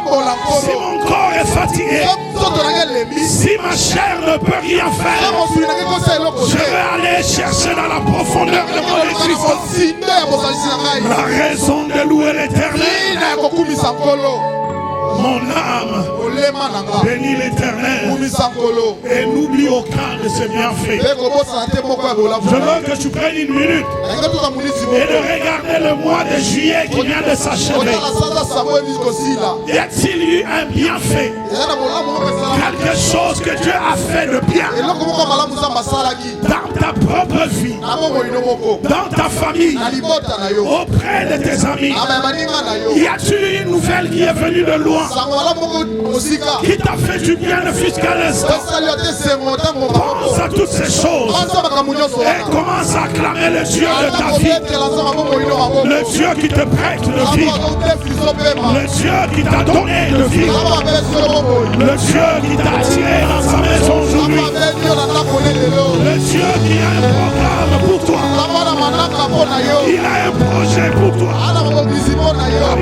Si mon corps est fatigué, si ma chair ne peut rien faire, je vais aller chercher dans la profondeur de mon existence la raison de louer l'Éternel. Mon âme bénit l'Éternel et n'oublie aucun de ses bienfaits. Je veux que tu prennes une minute et de regarder le mois de juillet qui vient de s'achever. Y a-t-il eu un bienfait? Quelque chose que Dieu a fait de bien dans ta propre vie, dans ta famille, auprès de tes amis? Y a-t-il eu une nouvelle qui est venue de loin, qui t'a fait du bien jusqu'à l'instant? Pense à toutes ces choses et commence à acclamer le Dieu de ta vie, le Dieu qui te prête de vivre, le Dieu qui t'a donné de vivre, le Dieu qui t'a attiré dans sa maison aujourd'hui, le Dieu qui a un programme pour toi, il a un projet pour toi.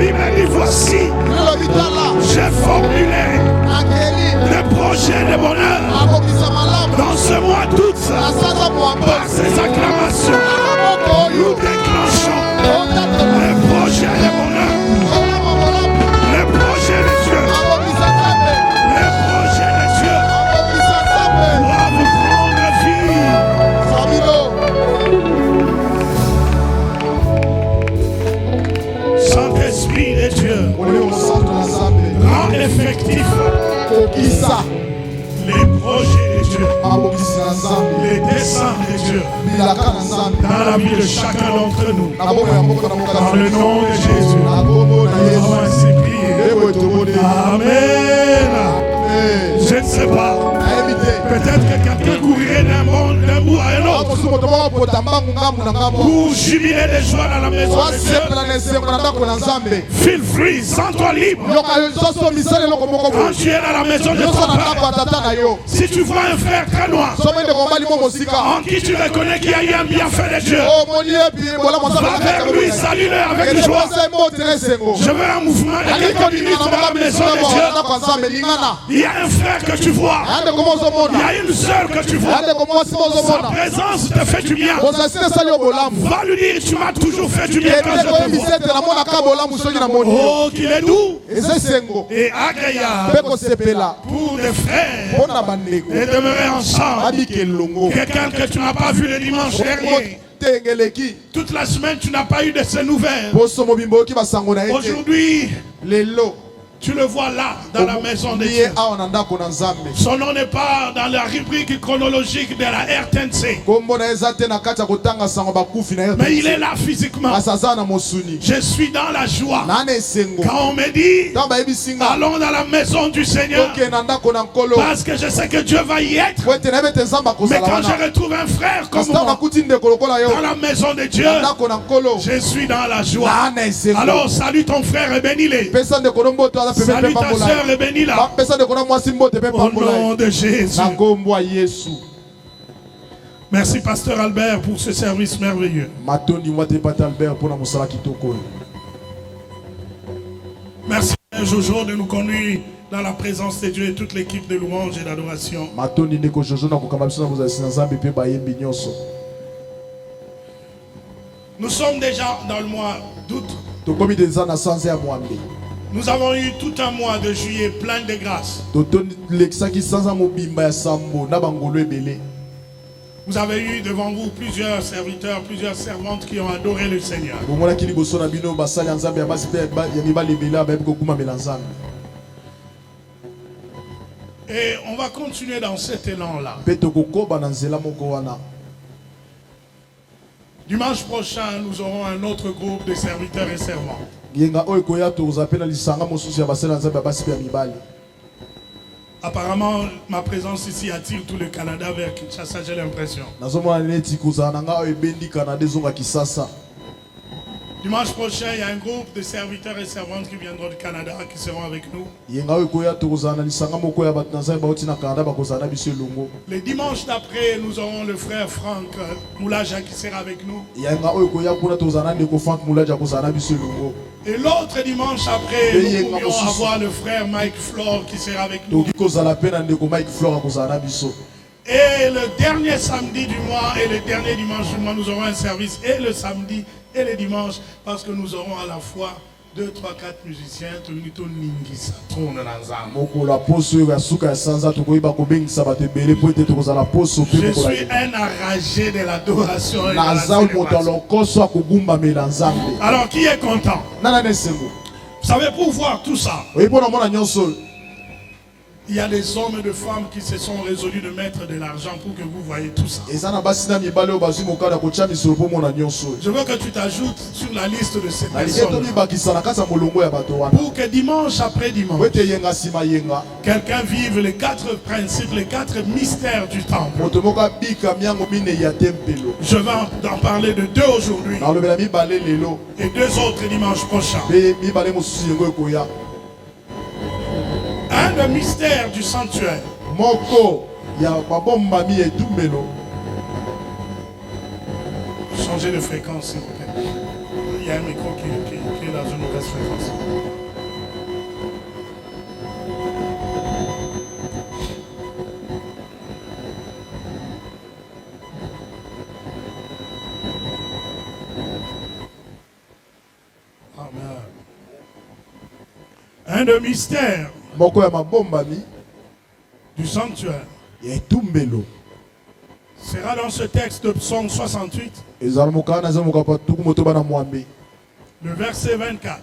Il m'a dit voici, j'ai formulé le projet de bonheur dans ce mois d'août. Par ces acclamations, nous déclenchons le projet de bonheur, le projet de Dieu, le projet de Dieu pour vous prendre vie. Saint-Esprit de Dieu, rend effectif les projets de Dieu, les desseins de Dieu dans la vie de chacun d'entre nous. Dans le nom de Jésus, ainsi prié. Amen. Je ne sais pas. Peut-être que quelqu'un courirait d'un bout à un autre pour jubiler de joie dans la maison de Dieu. Feel free, sens-toi libre. Quand tu es dans la maison de ton Père, si tu vois un frère très noir en qui tu reconnais qu'il y a eu un bienfait de Dieu, va vers lui, salue-le avec joie. Je veux un mouvement de quelques minutes dans la maison de Dieu. Il y a un frère que tu vois, il y a une sœur que tu vois, sa présence te fait du bien. Va lui dire, tu m'as toujours fait du bien quand je te vois. Oh, qu'il est doux et agréable pour des frères et demeurer ensemble. Quelqu'un que tu n'as pas vu le dimanche dernier, toute la semaine tu n'as pas eu de ces nouvelles. Aujourd'hui, tu le vois là, dans la maison de Dieu. Son nom n'est pas dans la rubrique chronologique de la RTNC. Mais il est là physiquement. Je suis dans la joie. Quand on me dit, allons dans la maison du Seigneur, parce que je sais que Dieu va y être. Mais quand je retrouve un frère comme moi, dans la maison de Dieu, je suis dans la joie. Alors salue ton frère et bénis-les. Salut ta soeur et bénis-la. Au nom de Jésus. Merci Pasteur Albert pour ce service merveilleux. Merci Jojo de nous conduire dans la présence de Dieu et toute l'équipe de louange et d'adoration. Nous sommes déjà dans le mois d'août. Nous avons eu tout un mois de juillet plein de grâce. Vous avez eu devant vous plusieurs serviteurs, plusieurs servantes qui ont adoré le Seigneur. Et on va continuer dans cet élan-là. Dimanche prochain, nous aurons un autre groupe de serviteurs et servantes. Apparemment, ma présence ici attire tout le Canada vers Kinshasa, j'ai l'impression. Dimanche prochain, il y a un groupe de serviteurs et servantes qui viendront du Canada, qui seront avec nous. Le dimanche d'après, nous aurons le frère Franck Moulaja qui sera avec nous. Et l'autre dimanche après, nous pourrions avoir le frère Mike Flore qui sera avec nous. Et le dernier samedi du mois et le dernier dimanche du mois, nous aurons un service et le samedi et le dimanche, parce que nous aurons à la fois 2, 3, 4 musiciens. Je suis un enragé de l'adoration. Alors qui est content? Vous savez, pour voir tout ça, il y a des hommes et des femmes qui se sont résolus de mettre de l'argent pour que vous voyez tout ça. Je veux que tu t'ajoutes sur la liste de ces personnes. Pour que dimanche après dimanche, quelqu'un vive les 4 principes, les 4 mystères du temple. Je vais en parler de 2 aujourd'hui et 2 autres dimanche prochain. Un des mystères du sanctuaire. Changez de fréquence, s'il vous plaît. Il y a un micro qui est dans une mauvaise fréquence. Amen. Un des mystères du sanctuaire sera dans ce texte de Psaume 68, le verset 24.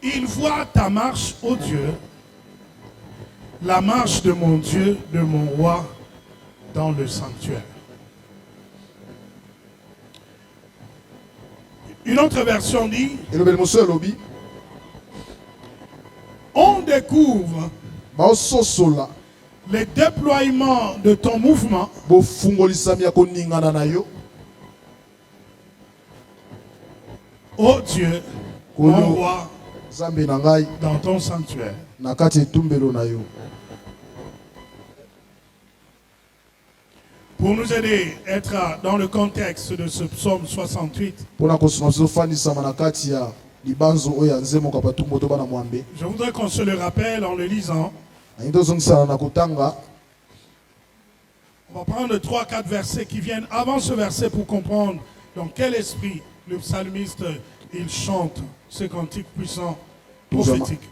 Il voit ta marche, ô Dieu, la marche de mon Dieu, de mon roi, dans le sanctuaire. Une autre version dit, on découvre le déploiement de ton mouvement ô Dieu, mon roi, dans ton sanctuaire. Pour nous aider à être dans le contexte de ce psaume 68, je voudrais qu'on se le rappelle en le lisant. On va prendre 3-4 versets qui viennent avant ce verset pour comprendre dans quel esprit le psalmiste il chante ce cantique puissant prophétique.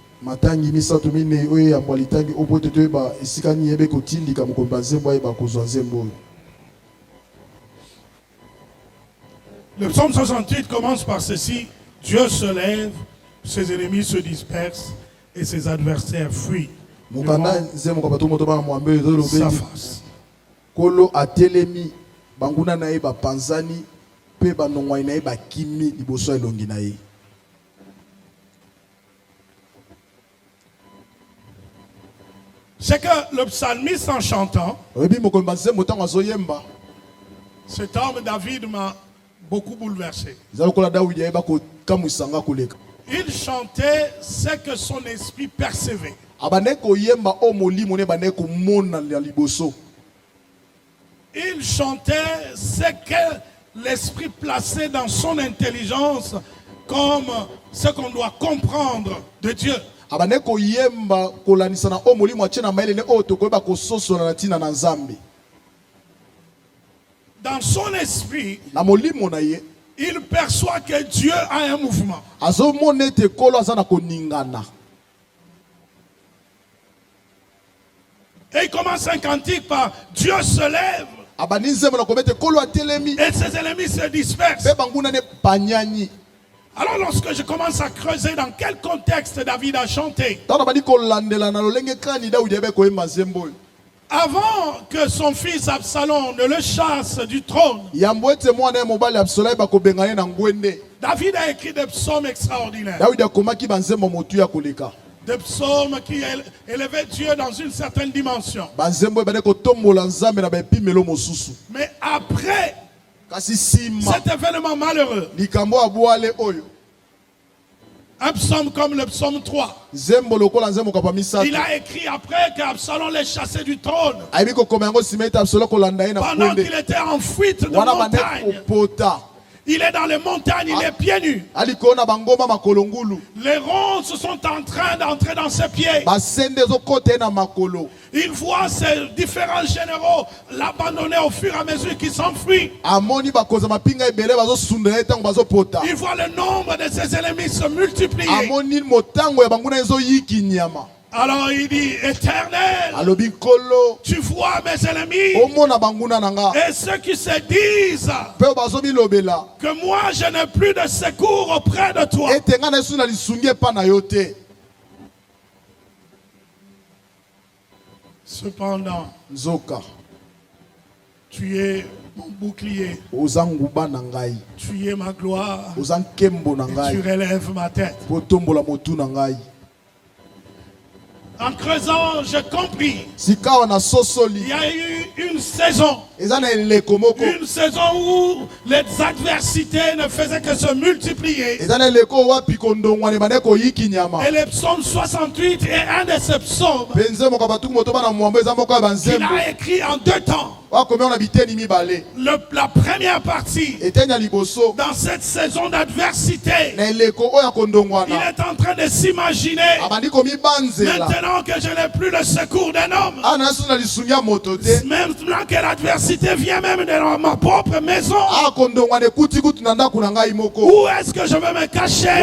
Le psaume 68 commence par ceci: Dieu se lève, ses ennemis se dispersent et ses adversaires fuient devant sa face. Kolo atelemi banguna na ye bapanzani pe banongwai na ye bakimi liboso elongi na ye. C'est que le psalmiste en chantant, cet homme David m'a beaucoup bouleversé. Il chantait ce que son esprit percevait. Il chantait ce que l'esprit plaçait dans son intelligence comme ce qu'on doit comprendre de Dieu. Dans son esprit, il perçoit que Dieu a un mouvement. Et il commence un cantique par Dieu se lève et ses ennemis se dispersent. Alors lorsque je commence à creuser dans quel contexte David a chanté, avant que son fils Absalom ne le chasse du trône, David a écrit des psaumes extraordinaires. Des psaumes qui élevaient Dieu dans une certaine dimension. Mais après cet événement malheureux, un psaume comme le psaume 3, il a écrit après qu'Absalom l'ait chassé du trône, pendant qu'il était en fuite de montagne. Il est dans les montagnes, il est pieds nus. Les ronces sont en train d'entrer dans ses pieds. Il voit ces différents généraux l'abandonner au fur et à mesure qu'il s'enfuit. Il voit le nombre de ses ennemis se multiplier. Alors il dit, Éternel, tu vois mes ennemis et ceux qui se disent que moi je n'ai plus de secours auprès de toi. Cependant, tu es mon bouclier, tu es ma gloire, et tu relèves ma tête. En creusant, j'ai compris. Il y a eu une saison où les adversités ne faisaient que se multiplier. Et le psaume 68 est un de ces psaumes qu'il a écrit en 2 temps. La première partie, dans cette saison d'adversité, il est en train de s'imaginer maintenant que je n'ai plus le secours d'un homme. Maintenant que l'adversité vient même de ma propre maison. Où est-ce que je vais me cacher?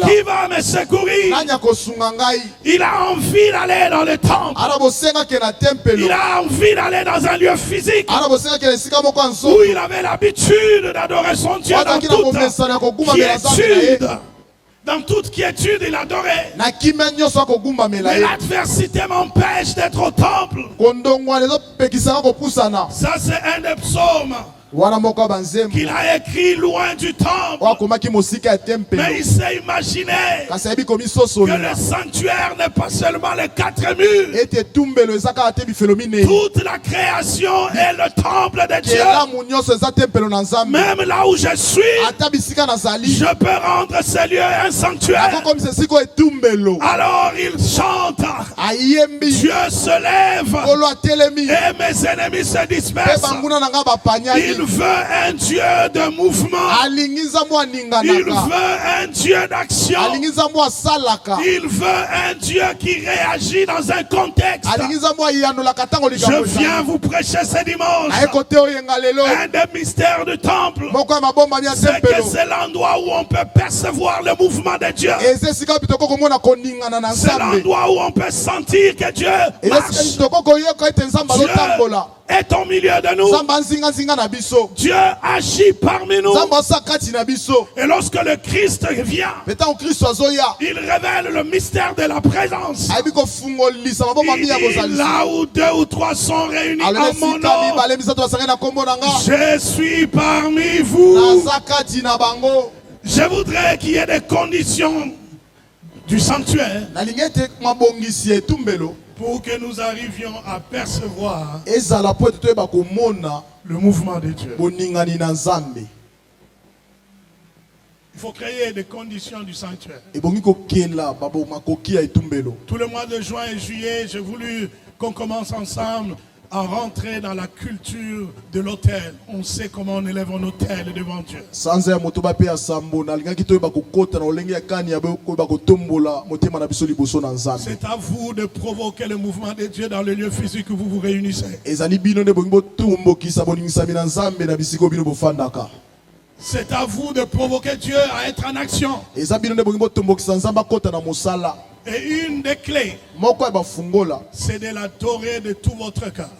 Qui va me secourir? Il a envie d'aller dans le temple. Il a envie d'aller dans un lieu physique où il avait l'habitude d'adorer son Dieu dans toute quiétude. Dans toute quiétude, il adorait. Mais l'adversité m'empêche d'être au temple. Ça, c'est un des psaumes qu'il a écrit loin du temple. Mais il s'est imaginé que le sanctuaire n'est pas seulement les 4 murs. Toute la création est le temple de Dieu. Même là où je suis, je peux rendre ce lieu un sanctuaire. Alors il chante, Dieu se lève et mes ennemis se dispersent. Il veut un Dieu de mouvement. Il veut un Dieu d'action. Il veut un Dieu qui réagit dans un contexte. Je viens vous prêcher ce dimanche un des mystères du temple. C'est que c'est l'endroit où on peut percevoir le mouvement de Dieu. C'est l'endroit où on peut sentir que Dieu marche. Dieu est au milieu de nous. Dieu agit parmi nous. Et lorsque le Christ vient, il révèle le mystère de la présence. Il dit, là où 2 ou 3 sont réunis en mon nom, je suis parmi vous. Je voudrais qu'il y ait des conditions du sanctuaire pour que nous arrivions à percevoir le mouvement de Dieu. Il faut créer des conditions du sanctuaire. Tout le mois de juin et juillet, j'ai voulu qu'on commence ensemble à rentrer dans la culture de l'autel. On sait comment on élève un autel devant Dieu. C'est à vous de provoquer le mouvement de Dieu dans le lieu physique où vous vous réunissez. C'est à vous de provoquer Dieu à être en action. Et une des clés, c'est de l'adorer de tout votre cœur.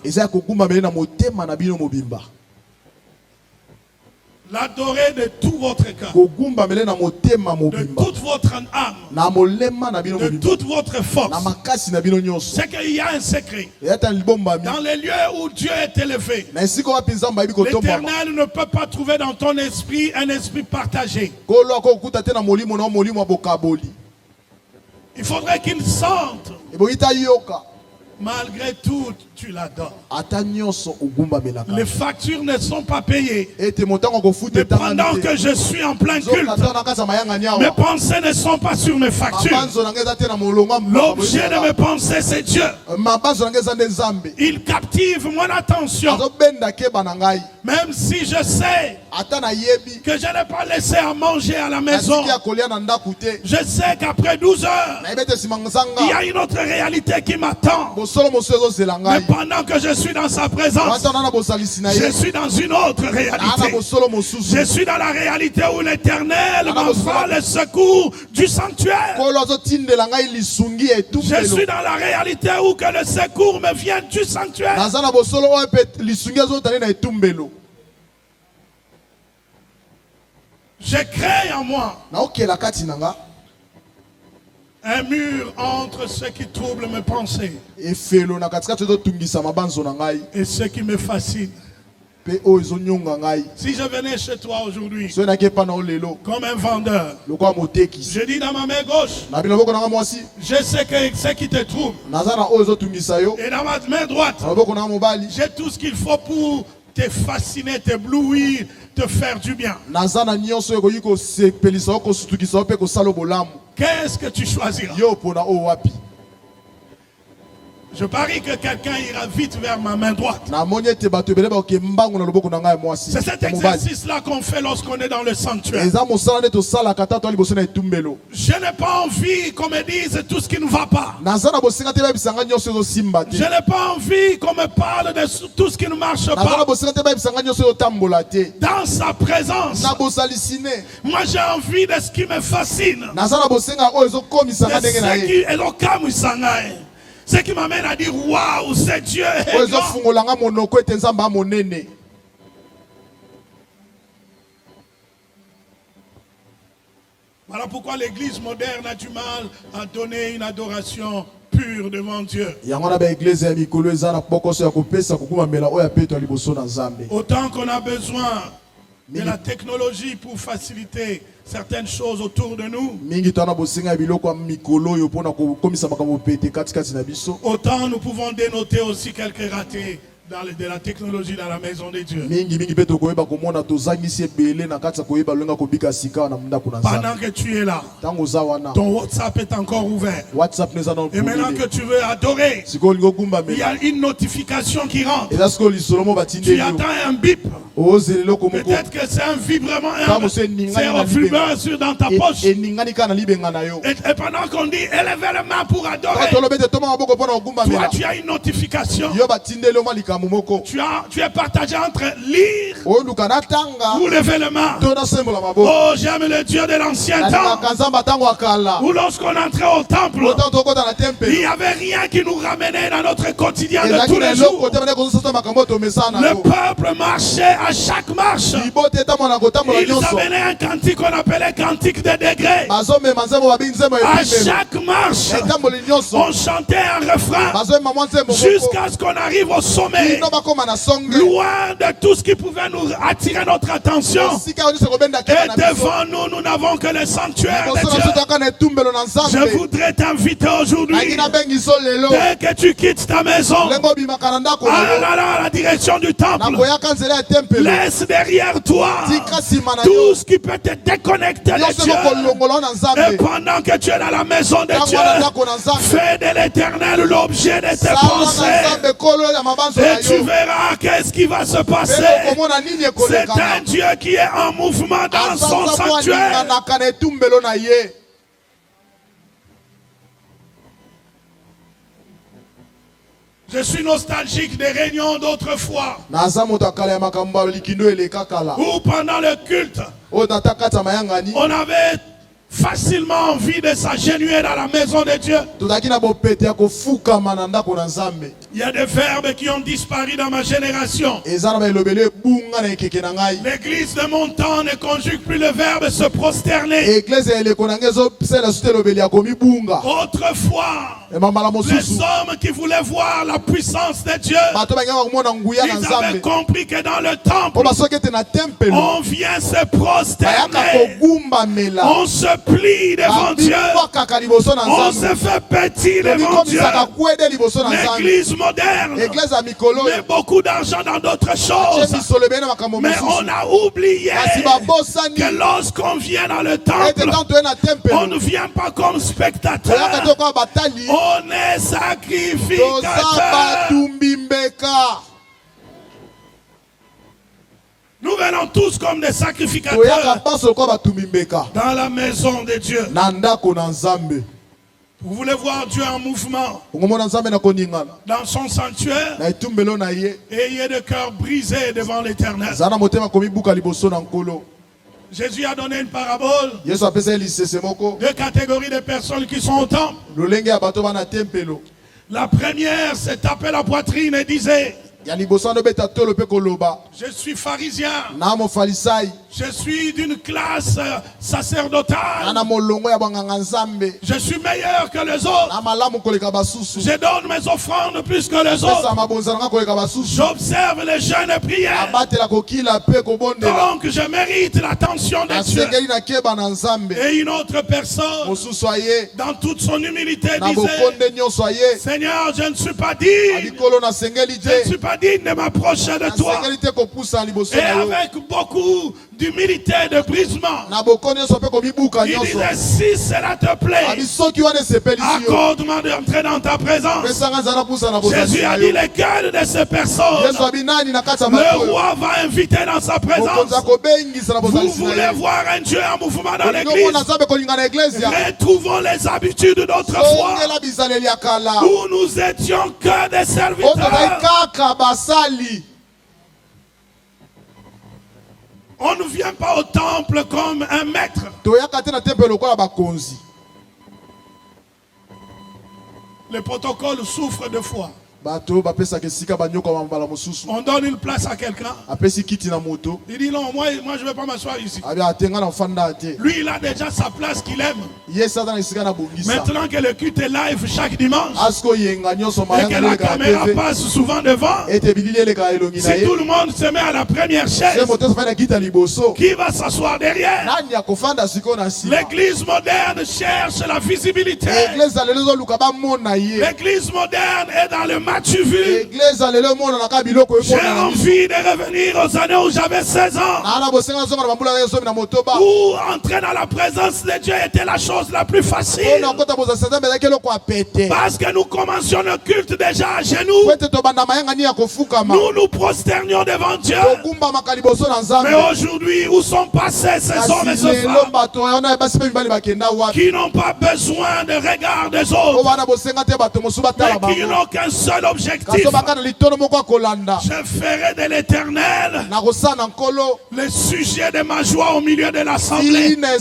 L'adorer de tout votre cœur, de toute votre âme, de toute votre force. C'est qu'il y a un secret. Dans les lieux où Dieu est élevé, l'Éternel ne peut pas trouver dans ton esprit un esprit partagé. Il faudrait qu'il sente. eboyita yoka Malgré tout, tu l'adores. ata nyonso ogumbamelaka Les factures ne sont pas payées. ete motango kofuta Mais pendant que je suis en plein culte, mes pensées ne sont pas sur mes factures. L'objet de mes pensées, c'est Dieu. Il captive mon attention. Même si je sais que je n'ai pas laissé à manger à la maison, je sais qu'après 12 heures, il y a une autre réalité qui m'attend. Mais pendant que je suis dans sa présence, je suis dans une autre réalité. Je suis dans la réalité où l'Éternel m'offre le secours du sanctuaire. Je suis dans la réalité où que le secours me vient du sanctuaire. Je crée en moi un mur entre ce qui trouble mes pensées et ce qui me fascine. Si je venais chez toi aujourd'hui comme un vendeur, je dis dans ma main gauche, je sais que ce qui te trouble, et dans ma main droite, j'ai tout ce qu'il faut pour te fasciner, t'éblouir, te faire du bien. Qu'est-ce que tu choisiras? Je parie que quelqu'un ira vite vers ma main droite. C'est cet exercice-là qu'on fait lorsqu'on est dans le sanctuaire. Je n'ai pas envie qu'on me dise tout ce qui ne va pas. Je n'ai pas envie qu'on me parle de tout ce qui ne marche pas. Dans sa présence, moi j'ai envie de ce qui me fascine. Ce qui m'amène à dire waouh, c'est Dieu. Voilà pourquoi l'église moderne a du mal à donner une adoration pure devant Dieu. Autant qu'on a besoin de la technologie pour faciliter certaines choses autour de nous, autant nous pouvons dénoter aussi quelques ratés de la technologie dans la maison de Dieu. Pendant que tu es là, ton WhatsApp est encore ouvert. Et maintenant que tu veux adorer, il y a une notification qui rentre. Tu attends un bip. Peut-être que c'est un vibrement, c'est un vibreur dans ta poche. Et pendant qu'on dit élevez les mains pour adorer, toi tu as une notification. Tu es partagé entre lire ou lever les mains. Oh, j'aime le Dieu de l'ancien temps, où lorsqu'on entrait au temple, il n'y avait rien qui nous ramenait dans notre quotidien de tous les jours. Le peuple marchait à chaque marche. Ils amenaient un cantique qu'on appelait cantique de degrés. À chaque marche, on chantait un refrain jusqu'à ce qu'on arrive au sommet. Loin de tout ce qui pouvait nous attirer notre attention. Et devant nous, nous n'avons que le sanctuaire de Dieu. Je voudrais t'inviter aujourd'hui, dès que tu quittes ta maison, à la direction du temple, laisse derrière toi tout ce qui peut te déconnecter de Dieu. Et pendant que tu es dans la maison de Dieu, fais de l'Éternel l'objet de tes pensées. Et tu verras qu'est-ce qui va se passer. C'est un Dieu qui est en mouvement dans son sanctuaire. Je suis nostalgique des réunions d'autrefois, où pendant le culte, on avait facilement envie de s'agenouiller dans la maison de Dieu. Il y a des verbes qui ont disparu dans ma génération. L'église de mon temps ne conjugue plus le verbe se prosterner. Autrefois, les hommes qui voulaient voir la puissance de Dieu, ils avaient compris que dans le temple, on vient se prosterner, on se plie devant Dieu. On se fait petit devant Dieu. L'église moderne met beaucoup d'argent dans d'autres choses. Mais on a oublié que lorsqu'on vient dans le temple, on ne vient pas comme spectateur. On est sacrificateur. Nous venons tous comme des sacrificateurs dans la maison de Dieu. Vous voulez voir Dieu en mouvement dans son sanctuaire? Ayez le cœur brisé devant l'Éternel. Jésus a donné une parabole. Deux catégories de personnes qui sont au temple. La première s'est tapée la poitrine et disait: je suis pharisien. Je suis d'une classe sacerdotale. Je suis meilleur que les autres. Je donne mes offrandes plus que les autres. J'observe les jeûnes et prières. Donc je mérite l'attention de Dieu. Et une autre personne, dans toute son humilité, disait: Seigneur, je ne suis pas digne. Je ne suis pas digne de m'approcher de toi. Et avec beaucoup d'humilité, de brisement, il disait: si cela te plaît, accorde-moi d'entrer dans ta présence. Jésus a dit: lesquelles de ces personnes le roi va inviter dans sa présence? Vous voulez voir un Dieu en mouvement dans l'église? Retrouvons les habitudes d'autrefois où nous étions que des serviteurs. On ne vient pas au temple comme un maître. Le protocole souffre de foi. On donne une place à quelqu'un. Il dit: non, moi je ne vais pas m'asseoir ici. Lui, il a déjà sa place qu'il aime. Maintenant que le culte est live chaque dimanche et que la caméra passe souvent devant, si tout le monde se met à la première chaise, qui va s'asseoir derrière? L'église moderne cherche la visibilité. L'église moderne est dans le tu vu? J'ai envie de revenir aux années où j'avais 16 ans, où entrer dans la présence de Dieu était la chose la plus facile, parce que nous commencions le culte déjà à genoux. Nous nous prosternions devant Dieu. Mais aujourd'hui, où sont passés ces hommes et ces femmes qui n'ont pas besoin de regard des autres, mais qui n'ont qu'un seul objectif? Je ferai de l'Éternel le sujet de ma joie au milieu de l'assemblée. La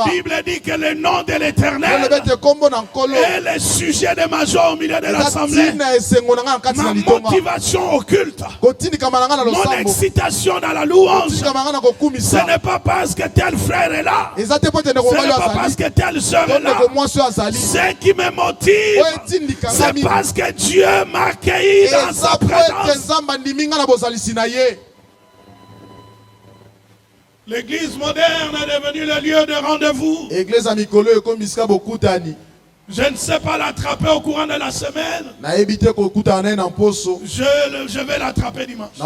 Bible dit que le nom de l'Éternel est le sujet de ma joie au milieu de l'assemblée. Ma motivation au culte, mon excitation dans la louange, ce n'est pas parce que tel frère est là, ce n'est pas parce que telle soeur est là. Ce qui me motive, c'est parce que Dieu m'a accueilli dans sa présence. L'église moderne est devenue le lieu de rendez-vous. Je ne sais pas l'attraper au courant de la semaine. Je vais l'attraper dimanche.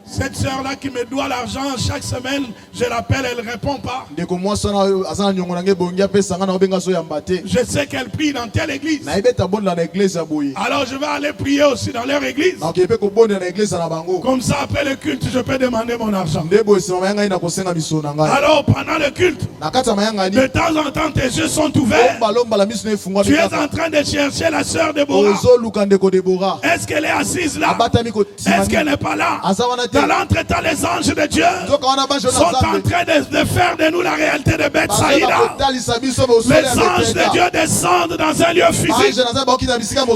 Cette sœur-là qui me doit l'argent chaque semaine, je l'appelle, elle ne répond pas. Je sais qu'elle prie dans telle église. Alors je vais aller prier aussi dans leur église. Comme ça, après le culte, je peux demander mon argent. Alors pendant le culte, de temps en temps, tes yeux sont ouverts. Tu es en train de chercher la sœur Déborah. Est-ce qu'elle est assise là? Est-ce qu'elle n'est pas là? Dans l'entretemps, les anges de Dieu sont en train de faire de nous la réalité de Bethsaïda. Les anges de Dieu descendent dans un lieu physique.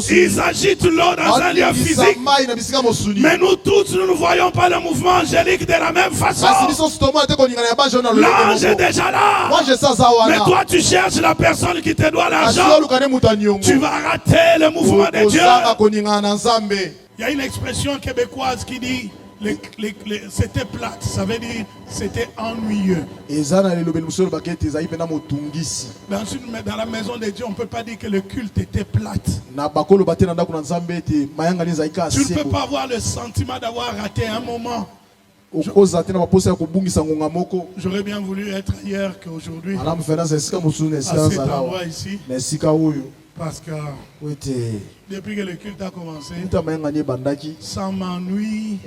Ils agitent l'eau dans un lieu physique. Mais nous tous, nous ne voyons pas le mouvement angélique de la même façon. L'ange est déjà là. Mais toi, tu cherches la personne qui te doit l'argent. Tu vas rater le mouvement de Dieu. Il y a une expression québécoise qui dit: C'était plate, ça veut dire c'était ennuyeux. Dans la maison de Dieu, on ne peut pas dire que le culte était plate. Tu ne peux pas avoir le sentiment d'avoir raté un moment. J'aurais bien voulu être ailleurs qu'aujourd'hui. À cet endroit ici. Parce que depuis que le culte a commencé, ça m'ennuie.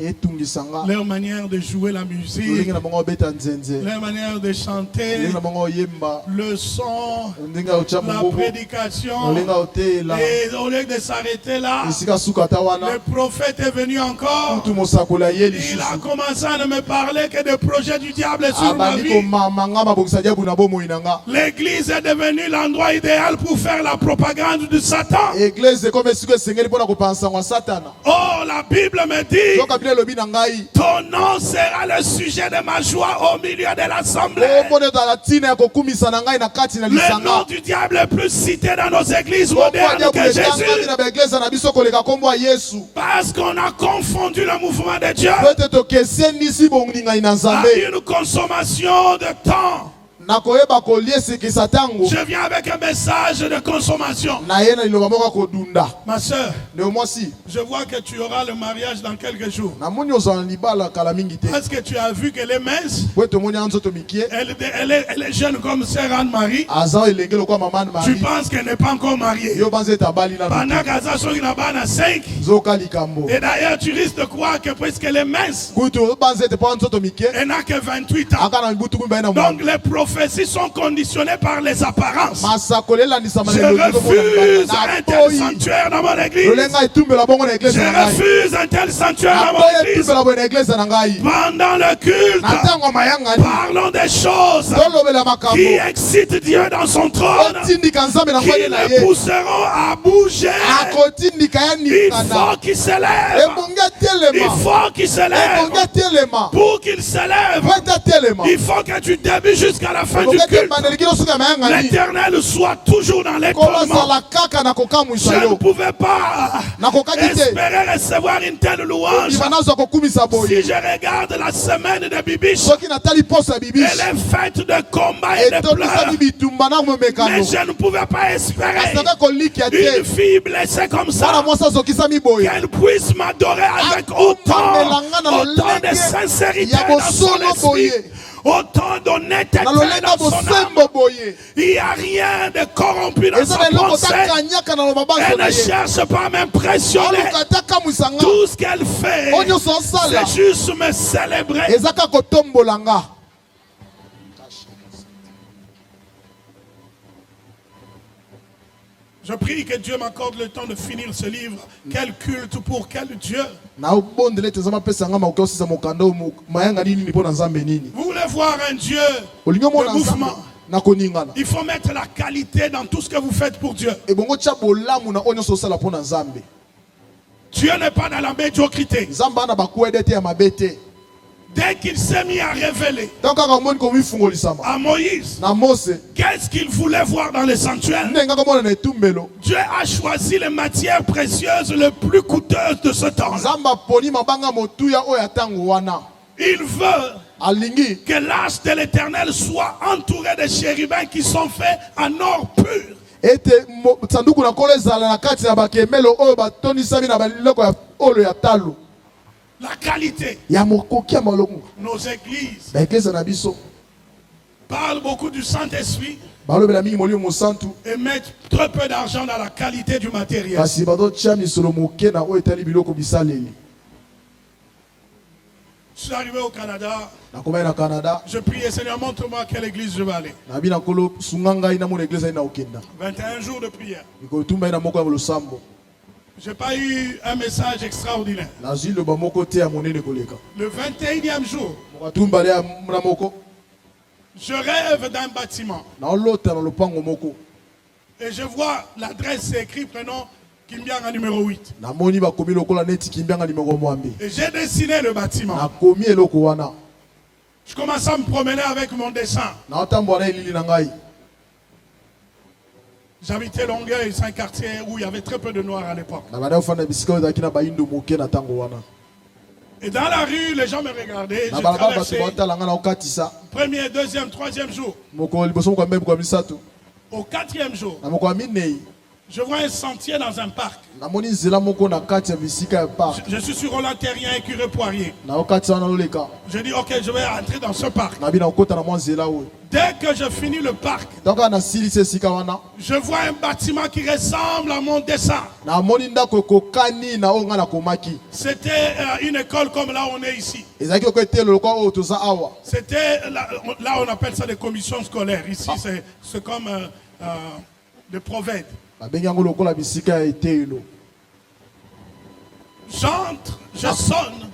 Leur manière de jouer la musique, leur manière de chanter, le son, la prédication. Et au lieu de s'arrêter là, le prophète est venu encore. Il a commencé à ne me parler que des projets du diable sur ma vie. L'église est devenue l'endroit idéal pour faire la propagande de Satan. Oh, la Bible me dit, ton nom sera le sujet de ma joie au milieu de l'assemblée. Le nom du diable est plus cité dans nos églises modernes que Jésus. Parce qu'on a confondu le mouvement de Dieu à une consommation de temps. Je viens avec un message de consommation. Ma soeur, je vois que tu auras le mariage dans quelques jours. Est-ce que tu as vu qu'elle est mince? Elle est jeune comme sœur Anne-Marie. Tu penses qu'elle n'est pas encore mariée? Pendant qu'elle a 5. Et d'ailleurs, tu risques de croire que puisqu'elle est mince, elle n'a que 28 ans. Donc les prophéties sont conditionnées par les apparences. Je refuse un tel sanctuaire dans mon église. Je refuse un tel sanctuaire dans mon église. Pendant le culte, parlons des choses qui excitent Dieu dans son trône, qui le pousseront à bouger. Il faut qu'il s'élève. Il faut qu'il s'élève. Pour qu'il s'élève, il faut que tu débutes jusqu'à la fin du culte. L'Éternel soit toujours dans l'étonnement. Je ne pouvais pas espérer recevoir une telle louange. Si je regarde la semaine de Bibiche, elle est faite de combats et de pleurs. Mais je ne pouvais pas espérer une fille blessée comme ça, qu'elle puisse m'adorer avec autant de sincérité dans son esprit, autant d'honnêteté dans son âme. Il n'y a rien de corrompu dans sa pensée. Elle ne cherche pas à m'impressionner. Tout ce qu'elle fait, c'est juste me célébrer. Je prie que Dieu m'accorde le temps de finir ce livre. Quel culte pour quel Dieu? Vous voulez voir un Dieu de mouvement? Il faut mettre la qualité dans tout ce que vous faites pour Dieu. Dieu n'est pas dans la médiocrité. Dès qu'il s'est mis à révéler à Moïse qu'est-ce qu'il voulait voir dans le sanctuaire, Dieu a choisi les matières précieuses les plus coûteuses de ce temps. Il veut que l'arche de l'Éternel soit entourée de chérubins qui sont faits en or pur. La qualité. Nos églises parlent beaucoup du Saint-Esprit et mettent très peu d'argent dans la qualité du matériel. Je suis arrivé au Canada. Je priais, Seigneur, montre-moi à quelle église je vais aller. 21 jours de prière. Je n'ai pas eu un message extraordinaire. Le 21e jour, je rêve d'un bâtiment. Et je vois l'adresse écrite, prénom Kimbianga numéro 8. Et j'ai dessiné le bâtiment. Je commence à me promener avec mon dessin. J'habitais Longueuil, c'est un quartier où il y avait très peu de noirs à l'époque. Et dans la rue, les gens me regardaient. Je traversais. Premier, deuxième, troisième jour. Au 4e jour, je vois un sentier dans un parc. Je suis sur Roland Terrien et Curé Poirier. Je dis, ok, je vais entrer dans ce parc. Dès que je finis le parc, je vois un bâtiment qui ressemble à mon dessin. C'était une école comme là où on est ici. C'était, là on appelle ça des commissions scolaires. Ici c'est comme des prophètes. J'entre, je sonne.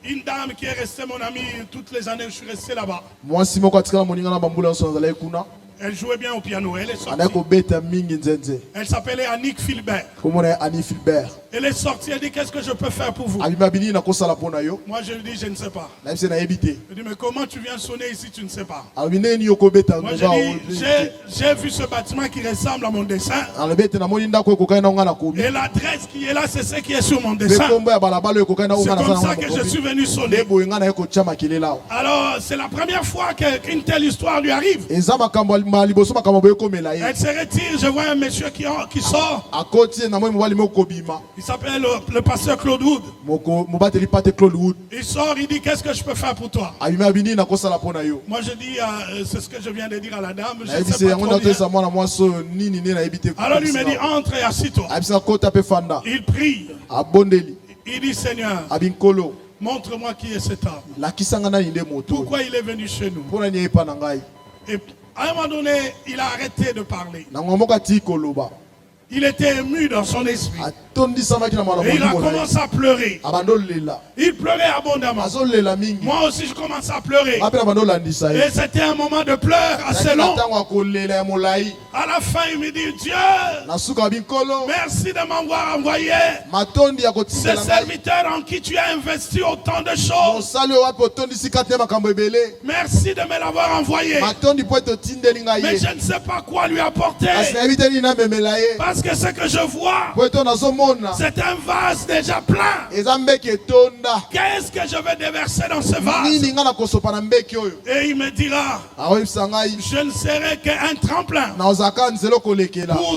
Une dame qui est restée mon amie toutes les années où je suis resté là-bas. Elle jouait bien au piano, elle est sortie. Elle s'appelait Annick Philbert. Elle est sortie, elle dit, qu'est-ce que je peux faire pour vous? Moi je lui dis, je ne sais pas. Elle dit, mais comment tu viens sonner ici, tu ne sais pas? Moi je dis, j'ai vu ce bâtiment qui ressemble à mon dessin. Et l'adresse qui est là, c'est ce qui est sur mon dessin. C'est comme ça que je suis venu sonner. Alors c'est la première fois qu'une telle histoire lui arrive. Elle se retire, je vois un monsieur qui sort. Il s'appelle le pasteur Claude Wood. Il sort, il dit, qu'est-ce que je peux faire pour toi? Moi je dis, c'est ce que je viens de dire à la dame. Je sais pas trop bien. Alors lui me dit, entre et assis-toi. Il prie. Il dit, Seigneur, montre-moi qui est cet homme. Pourquoi il est venu chez nous? Et à un moment donné, il a arrêté de parler. Il était ému dans son esprit. Et il a commencé à pleurer. Il pleurait abondamment. Moi aussi je commence à pleurer. Et c'était un moment de pleurs assez long. À la fin il me dit, Dieu, merci de m'avoir envoyé ce serviteur en qui tu as investi autant de choses. Merci de me l'avoir envoyé. Mais je ne sais pas quoi lui apporter. Parce que ce que je vois, c'est un vase déjà plein. Qu'est-ce que je vais déverser dans ce vase? Et il me dira, je ne serai qu'un tremplin pour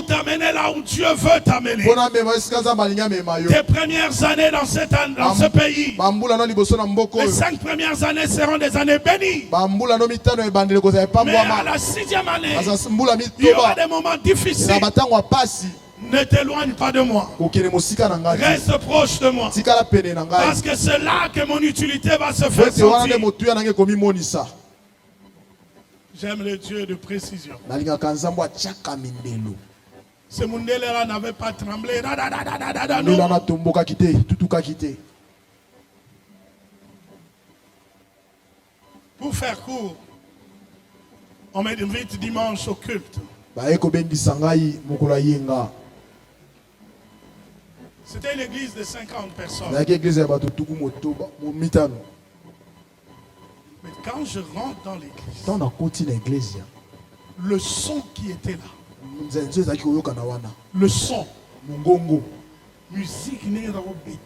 t'amener là où Dieu veut t'amener. Tes premières années dans ce pays, les 5 premières années seront des années bénies. Mais à la 6e année, il y aura des moments difficiles. Ne t'éloigne pas de moi. Reste proche de moi. Parce que c'est là que mon utilité va se faire sentir. J'aime le Dieu de précision. Ce Mundele-là n'avait pas tremblé. Non. Pour faire court, on m'invite dimanche au culte. C'était une église de 50 personnes. Mais quand je rentre dans l'église, le son qui était là, le son, musique n'est pas bête.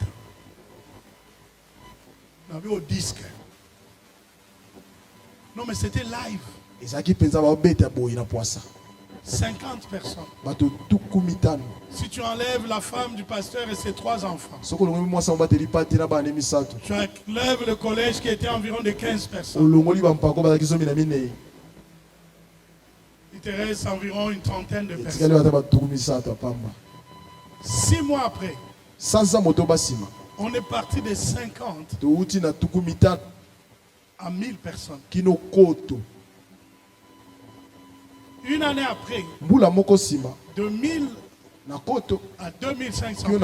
On avait au disque. Non, mais c'était live. 50 personnes. Si tu enlèves la femme du pasteur et ses 3 enfants, tu enlèves le collège qui était environ de 15 personnes, il te reste environ une trentaine de personnes. 6 mois après, on est parti de 50 à 1000 personnes. Une année après, de 1000 à 2500 personnes.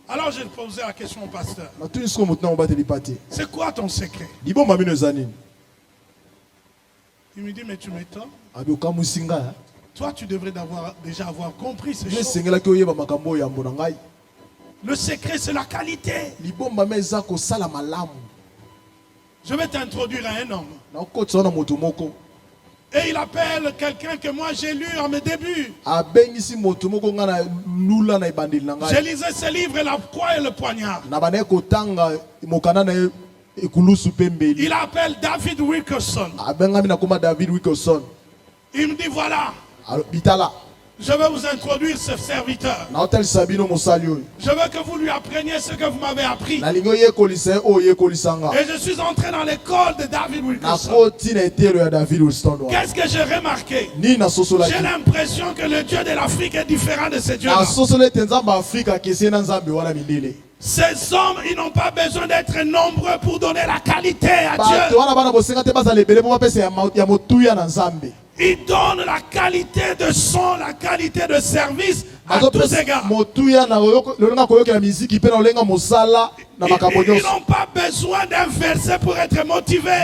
Alors je posais la question au pasteur. C'est quoi ton secret? Il me dit, mais tu m'étonnes. Toi tu devrais déjà avoir compris ces choses. Le secret c'est la qualité. Je vais t'introduire à un homme. Et il appelle quelqu'un que moi j'ai lu en mes débuts. Je lisais ce livre, La croix et le poignard. Il appelle David Wilkerson. Il me dit voilà. Je veux vous introduire ce serviteur. Je veux que vous lui appreniez ce que vous m'avez appris. Et je suis entré dans l'école de David Wilkerson. Qu'est-ce que j'ai remarqué? J'ai l'impression que le Dieu de l'Afrique est différent de ce Dieu-là. Ces hommes, ils n'ont pas besoin d'être nombreux pour donner la qualité à Dieu. Il donne la qualité de son, la qualité de service à tous égards. Ils n'ont pas besoin d'un verset pour être motivés.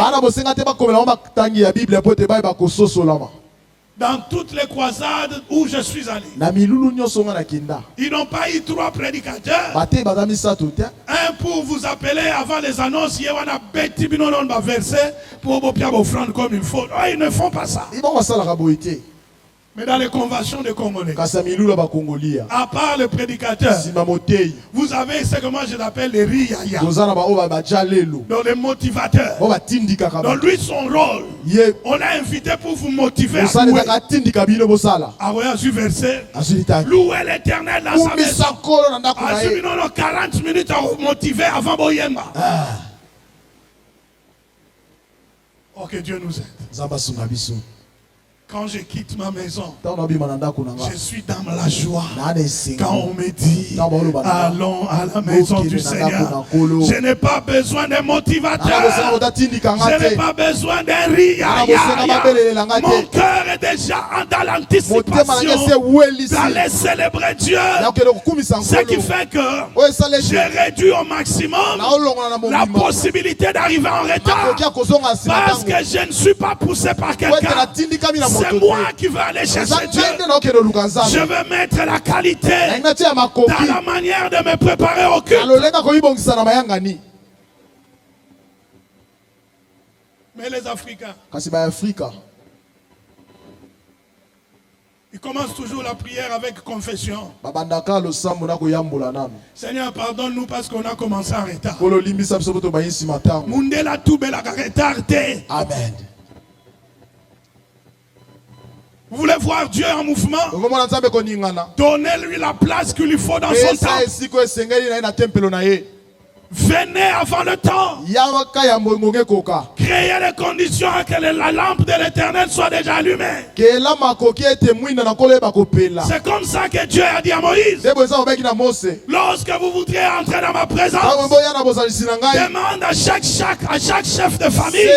Dans toutes les croisades où je suis allé, ils n'ont pas eu 3 prédicateurs. Un pour vous appeler avant les annonces, verset pour vous offrande comme il faut. Ils ne font pas ça. Mais dans les conventions de Congolais, à part le prédicateur, vous avez ce que moi je l'appelle les riyaya. Donc les motivateurs. Donc lui son rôle, on l'a invité pour vous motiver à louer. Ah ouais, du verset. Louer l'Éternel dans sa maison. 40 minutes à vous motiver avant Boyemba. Oh, que Dieu nous aide. Quand je quitte ma maison, je suis dans la joie. Quand on me dit, allons à la maison du Seigneur, je n'ai pas besoin d'un motivateur. Je n'ai pas besoin d'un riyaya. Mon cœur est déjà dans l'anticipation d'aller célébrer Dieu. Ce qui fait que j'ai réduit au maximum la possibilité d'arriver en retard. Parce que je ne suis pas poussé par quelqu'un. C'est moi qui vais aller chercher Dieu. Je vais mettre la qualité dans la manière de me préparer au culte. Mais les Africains, ils commencent toujours la prière avec confession. Seigneur, pardonne-nous parce qu'on a commencé en retard. Amen. Vous voulez voir Dieu en mouvement? Donnez-lui la place qu'il lui faut dans son temps. Venez avant le temps. Créez les conditions à que la lampe de l'Éternel soit déjà allumée. C'est comme ça que Dieu a dit à Moïse. Lorsque vous voudrez entrer dans ma présence, demande à chaque chef de famille,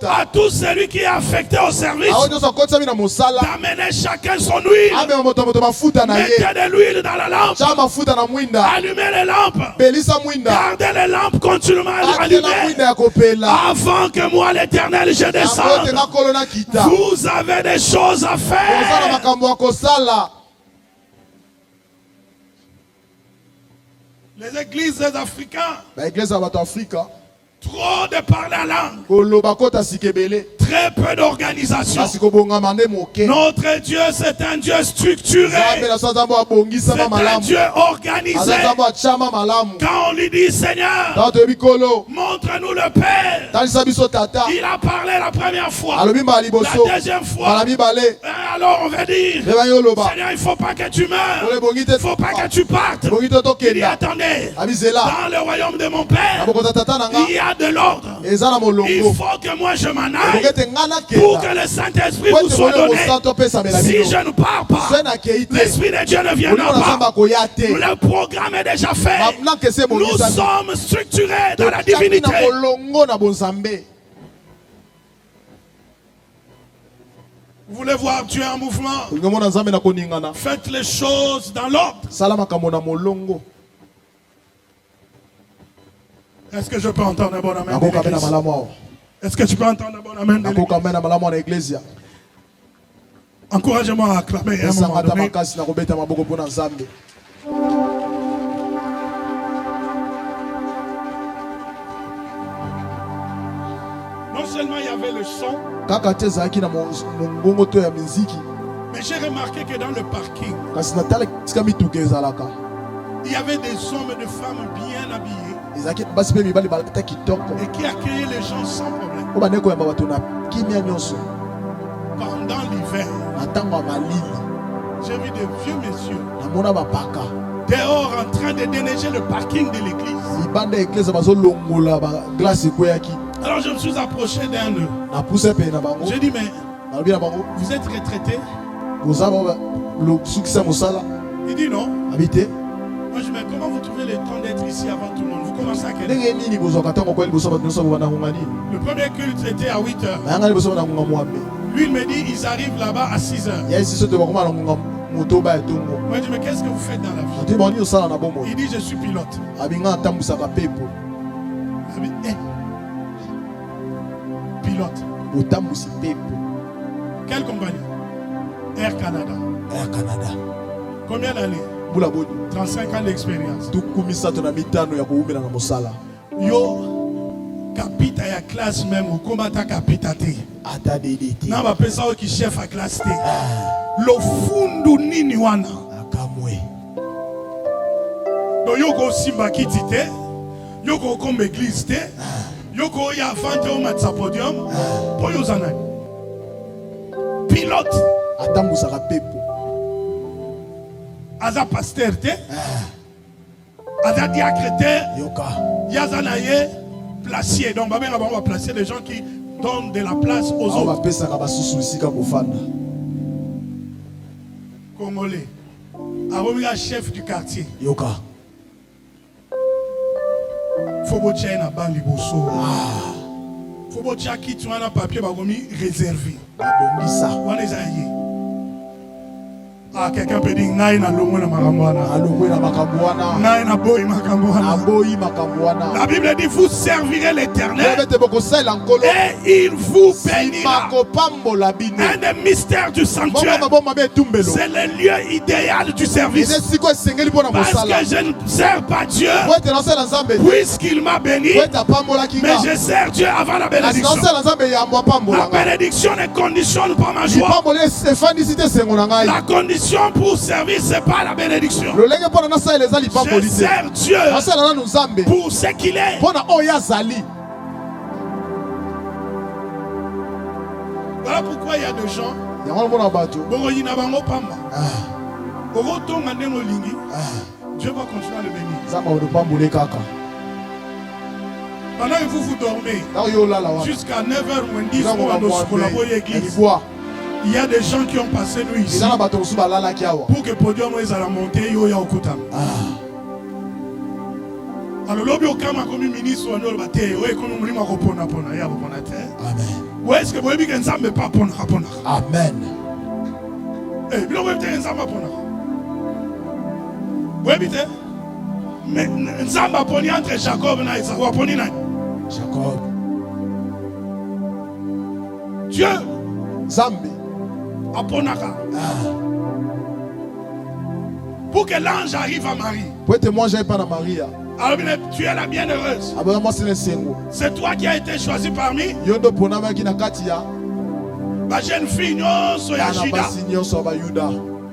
à tout celui qui est affecté au service, d'amener chacun son huile. Mettez de l'huile dans la lampe. Allumez les lampes. Gardez les lampes continuellement allumées avant que moi l'Éternel je descende. Vous avez des choses à faire. Les églises des Africains, trop de parler la langue, très peu d'organisation. Notre Dieu c'est un Dieu structuré, c'est un Dieu organisé. Quand on lui dit Seigneur, montre-nous le Père, il a parlé la première fois, la deuxième fois, alors on va dire Seigneur, il ne faut pas que tu meurs, il ne faut pas que tu partes. Il dit attendez, dans le royaume de mon Père il y a de l'ordre. Il faut que moi je m'en aille pour que le Saint-Esprit vous soit donné. Si je ne pars pas, l'Esprit de Dieu ne viendra pas. Le programme est déjà fait. Nous sommes structurés dans la divinité. Vous voulez voir Dieu en mouvement? Faites les choses dans l'ordre. Est-ce que je peux entendre un bon amen de l'église? Est-ce que tu peux entendre un bon amen de l'église? Encouragez-moi à acclamer à un moment donné. Non seulement il y avait le son, kaka te ezalaki na mongongo to ya miziki, mais j'ai remarqué que dans le parking, kasi natala esika mituka ezalaka il y avait des hommes et des femmes bien habillés ezalaki basi mpe mibali balata kitoko et qui accueillaient les gens sans problème. po bande koyamba bato na kimia nyonso. Pendant l'hiver, Na ntango ya malili j'ai vu des vieux messieurs namona bapaka dehors en train de déneiger le parking de l'église. libanda ya eglise bazolongola baglase ekweyaki. Alors je me suis approché d'un d'eux. napuse mpe na bango J'ai dit, mais nalobi na bango vous êtes retraité? boza sukisa mosala Il dit non. abi te. Moi je dis, mais comment vous trouvez le temps d'être ici avant tout le monde? Vous commencez à quelle heure? ndenge nini bozwaka ntango kwa liboso bato nyonso bobanda ngonga nini Le premier culte était à 8 heures. bayanga liboso banda ngonga mwambe Lui il me dit, ils arrivent là-bas à 6 heures. ya esi so te bakoma na ngonga moto baya tongo. Moi je dis, mais qu'est-ce que vous faites dans la vie? ate bango nini osala na bomoi. Il dit, je suis pilote. abinga atambwisaka pepo. Il dit, pilote. otambwisi pepo. Quelle compagnie? Air Canada. Air Canada. Combien d'années? mbula boni 35 ans d'expérience. tuku misato na mitano ya koumela na mosala. Yo, capita ya classe même, ou comment ta capita te? ata dede te Na ba pesa o ki chef à classe te. Lo fundu nini wana? akamwe. Do yo ko simba kiti te. Yo ko kombe église te. Yo ko ya vante au matsa podium. Po yo zanani. Pilote. atambwisaka pepo. Aza pasteur te. Aza diacre te. yoka Yazanaye placier. Donc on va placer des gens qui donnent de la place aux awo autres. bapesaka basusu esika kofanda. Congolais. Aromika chef du quartier. yoka Faut botia na bandi boso. Faut botia qui tu as un papier bagomi réservé. babongisa Wana ezaye. Ah, quelqu'un peut dire ngai na longo na makambo wana. alongwe na makambo wana Ngai na boyi makambo wana. aboyi makambo wana. La Bible dit vous servirez l'Éternel ete bokosalela nkolo et il vous bénira. makopambola bino. Un des mystères du moko sanctuaire, maboma be etumbelo c'est le lieu idéal du eza service. esiko esengeli mpo na Parce mosala que je ne sers pas Dieu po ete naosala nzambe te puisqu'il m'a béni, po ete apambolaki mais nga je sers Dieu avant la kasi bénédiction. naosala nzambe yambo La apambolanga. bénédiction ne conditionne pas ma joie. lipamboli efandisi te esengo na ngai. La condition pour servir, c'est pas la bénédiction. lolenge mpo na nasalela eza Je lipamboli te. sers Dieu naosala nanu nzambe pour ce qu'il est. mpo na oyo azali. Voilà pourquoi il y a des gens, yango wana mpo na bato Bogoyi na bango pamba. Ogotonga ndengo lingi, Dieu va continuer à le bénir. nzambe odopambole kaka Pendant que vous dormez, ntango yo olala wana jusqu'à 9h moins 10, ntango on va nous collaborer l'église. efoi Il y a des gens qui ont passé nous ici eza na bato mosusu balalaki awa. pour que podium ezala monter yo ya okutama. Alors lobi okama comme ministre on le bate o ekono mulimo akopona pona ya kopona te. amen Ou est-ce que boyebi ke nzambe pa pona pona? amen Eh bilo boyebi te nzambe pona. Boyebi te? Mais nzambe poni entre Jacob na Esau aponi na. jacob Dieu nzambe aponaka. Pour que l'ange arrive à Marie. po ete mwanje epa na maria Alors tu es la bienheureuse. aboya mwasi na esengo C'est toi qui as été choisi parmi yo nde oponamaki na kati ya ma jeune fille nyonso ya bana Juda. basi nyonso ya bayuda.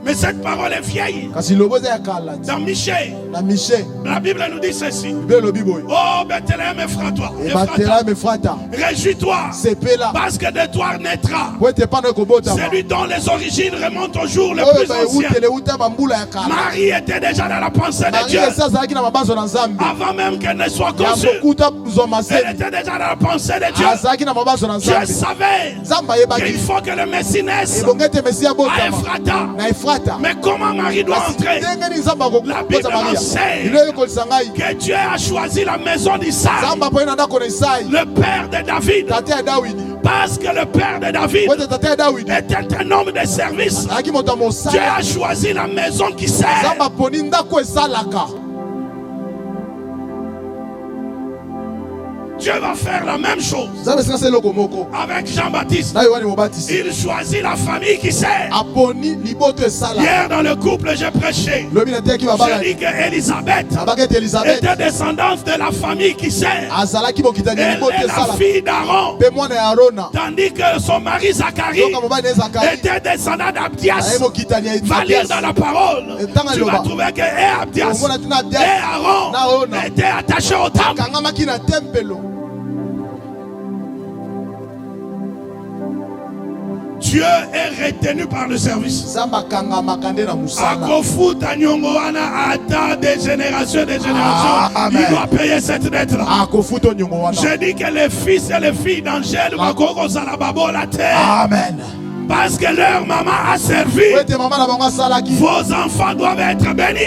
Mais cette parole est vieille. kasi lobo eza ya kala ti Dans Michée, na mishe la Bible nous dit ceci. bible elobi boye Oh Bethléem, Ephratoi, ebatela mefrata réjouis-toi, sepela parce que de toi naîtra po ete epana ekobotama celui dont les origines remontent au jour le oyo plus ancien. baewutele euta bambula ya kala. Marie était déjà dans la pensée de Dieu maria esi azalaki na mabanzo na nzambe avant même qu'elle ne soit ya conçue. mokuta zwa Elle maseni était déjà dans la pensée de Dieu. azalaki na mabanzo na Dieu nzambe savait nzambe qu'il ayebaki faut que le Messie naisse ebonge ete mesi à abotama Ephrata. na efrata. Mais comment Marie doit kasi entrer? ndenge nini nzambe La akokota Bible maria enseigne ino eyekolisa ngai que Dieu a choisi la maison d'Isaac, nzambe apoyi na ndako na isai le père de David, tate ya dawidi parce que le père de David po ete tate ya dawidi était un homme de service. azalaki moto ya Dieu mosala a choisi la maison qui sert. nzambe aponi ndako esalaka. Dieu va faire la même chose avec Jean-Baptiste. Il choisit la famille qui sert. Hier dans le couple j'ai prêché. J'ai dit qu'Élisabeth était descendante de la famille qui sert. Elle est la fille d'Aaron. Tandis que son mari Zacharie était descendant d'Abdias. Va lire dans la parole. Tu vas trouver que Abdias et Aaron étaient attachés au temple. Dieu est retenu par le service. Des générations, il doit payer cette dette-là. Je dis que les fils et les filles d'Angèle la terre. Amen. Parce que leur maman a servi. Vos enfants doivent être bénis.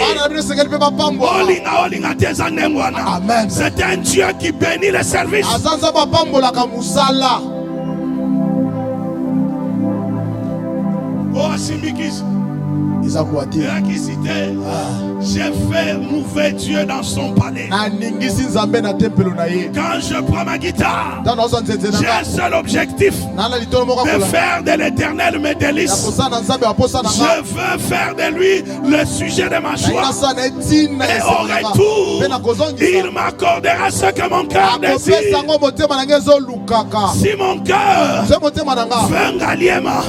C'est un Dieu qui bénit le service. Oh, Simbikis. J'ai fait mouver Dieu dans son palais. Quand je prends ma guitare, j'ai un seul objectif, de faire de l'Éternel mes délices. Je veux faire de lui le sujet de ma joie. Et au retour, il m'accordera ce que mon cœur désire. Si mon cœur veut Ngaliema,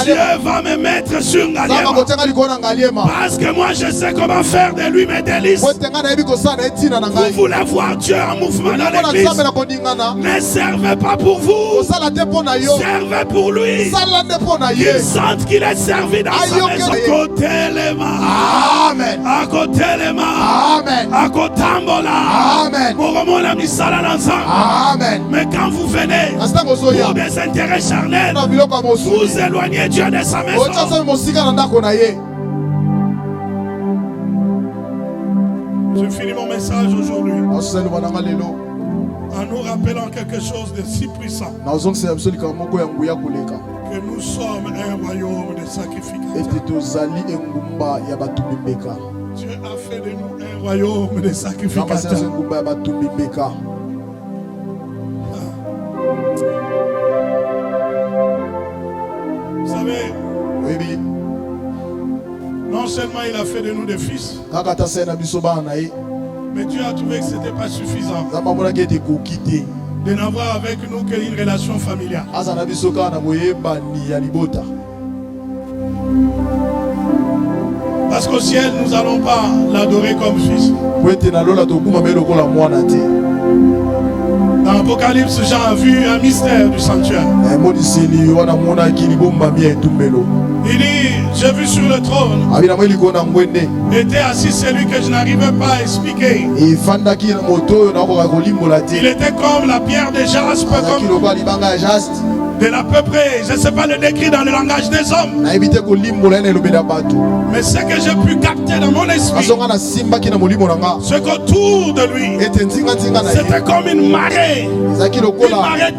Dieu va me mettre sur Ngaliema. Parce que moi je sais comment faire de lui mes délices. Vous voulez voir Dieu en mouvement dans l'église. Ne servez pas pour vous, servez pour lui. Il sente qu'il est servi dans sa maison. Côté les mains, amen. À côté les mains, amen. À côté amen. Mais quand vous venez pour des intérêts charnels, vous éloignez Dieu de sa maison. Je finis mon message aujourd'hui en nous rappelant quelque chose de si puissant, que nous sommes un royaume de sacrificateurs. Dieu a fait de nous un royaume de sacrificateurs. Vous savez, non seulement il a fait de nous des fils, mais Dieu a trouvé que ce n'était pas suffisant de n'avoir avec nous qu'une relation familiale. Parce qu'au ciel, nous n'allons pas l'adorer comme fils. Dans l'Apocalypse, Jean a vu un mystère du sanctuaire. Il dit, j'ai vu sur le trône était assis celui que je n'arrivais pas à expliquer. Il était comme la pierre de jaspe, de l'à peu près, je ne sais pas le décrire dans le langage des hommes. Mais ce que j'ai pu capter dans mon esprit, c'est qu'autour de lui, c'était comme une marée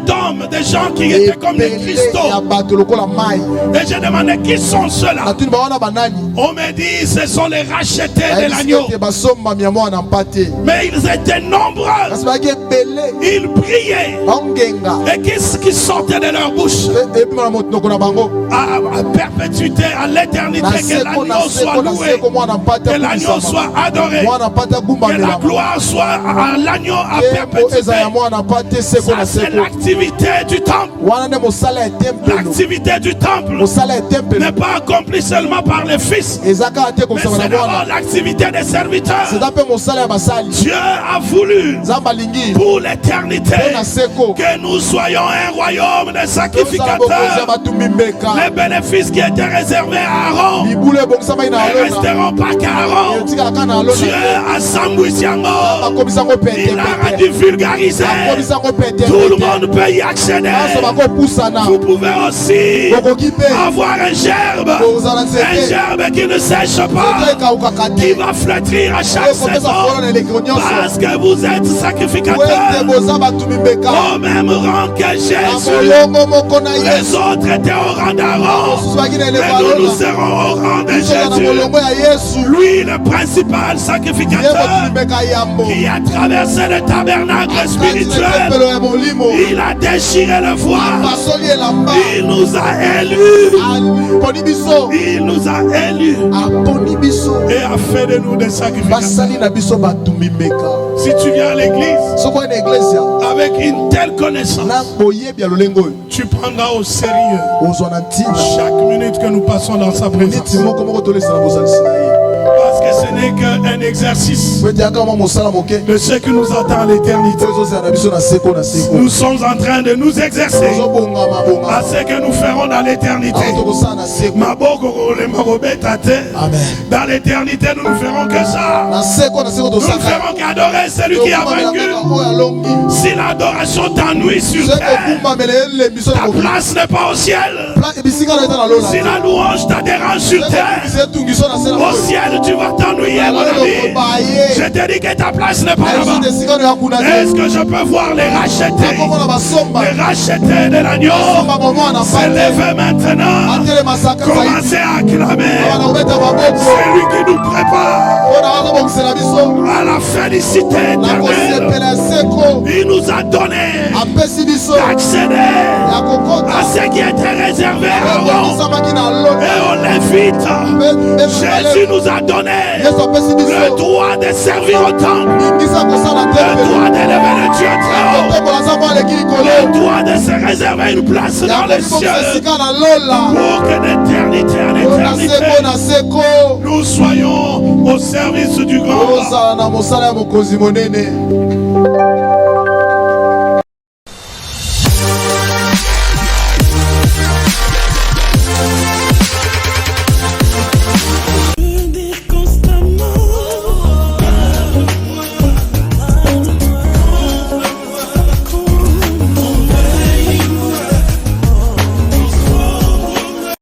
d'hommes, des gens qui étaient comme des cristaux. Et j'ai demandé qui sont ceux-là. On me dit ce sont les rachetés de l'agneau. Mais ils étaient nombreux. Ils brillaient. Et qu'est-ce qui sortait de leur bouche? À perpétuité, à l'éternité, que l'agneau soit loué, que l'agneau soit adoré, que la gloire soit à l'agneau à perpétuité. Ça, c'est l'activité du temple. L'activité du temple n'est pas accomplie seulement par les fils, mais c'est d'abord l'activité des serviteurs. Dieu a voulu pour l'éternité que nous soyons un royaume de sacrificateurs. Les bénéfices qui étaient réservés à Aaron ne resteront pas qu'à Aaron. Dieu a Sambouisiango, il a rendu vulgarisé. Tout le monde peut y accéder. Vous pouvez aussi avoir un gerbe qui ne sèche pas, qui va flétrir à chaque saison, parce que vous êtes sacrificateurs au même rang que Jésus. Les autres étaient au rang d'Aaron, mais nous serons au rang de Jésus. Lui, le principal sacrificateur, qui a traversé le tabernacle spirituel. Il a déchiré le voile. Il nous a élus. Il nous a élus et a fait de nous des sacrificateurs. Si tu viens à l'église avec une telle connaissance, tu prendras au sérieux chaque minute que nous passons dans sa présence. Parce que ce n'est qu'un exercice de ce qui nous attend à l'éternité. Nous sommes en train de nous exercer à ce que nous ferons dans l'éternité. Dans l'éternité, nous ne ferons que ça. Nous ne ferons qu'adorer celui qui a vaincu. Si l'adoration t'ennuie sur terre, ta place n'est pas au ciel. Si la louange te dérange sur terre, au ciel tu vas t'ennuyer, mon ami. Je te dis que ta place n'est pas là-bas. Est-ce que je peux voir les rachetés? Les rachetés de l'agneau se lever maintenant. Commencez à acclamer. C'est lui qui nous prépare à la félicité éternelle. Il nous a donné d'accéder à ce qui était réservé à Aaron et aux Lévites. Jésus nous a donné le droit de servir au temple, le droit d'élever le Dieu très haut, le droit de se réserver une place dans les cieux pour que d'éternité en éternité nous soyons au service du grand roi.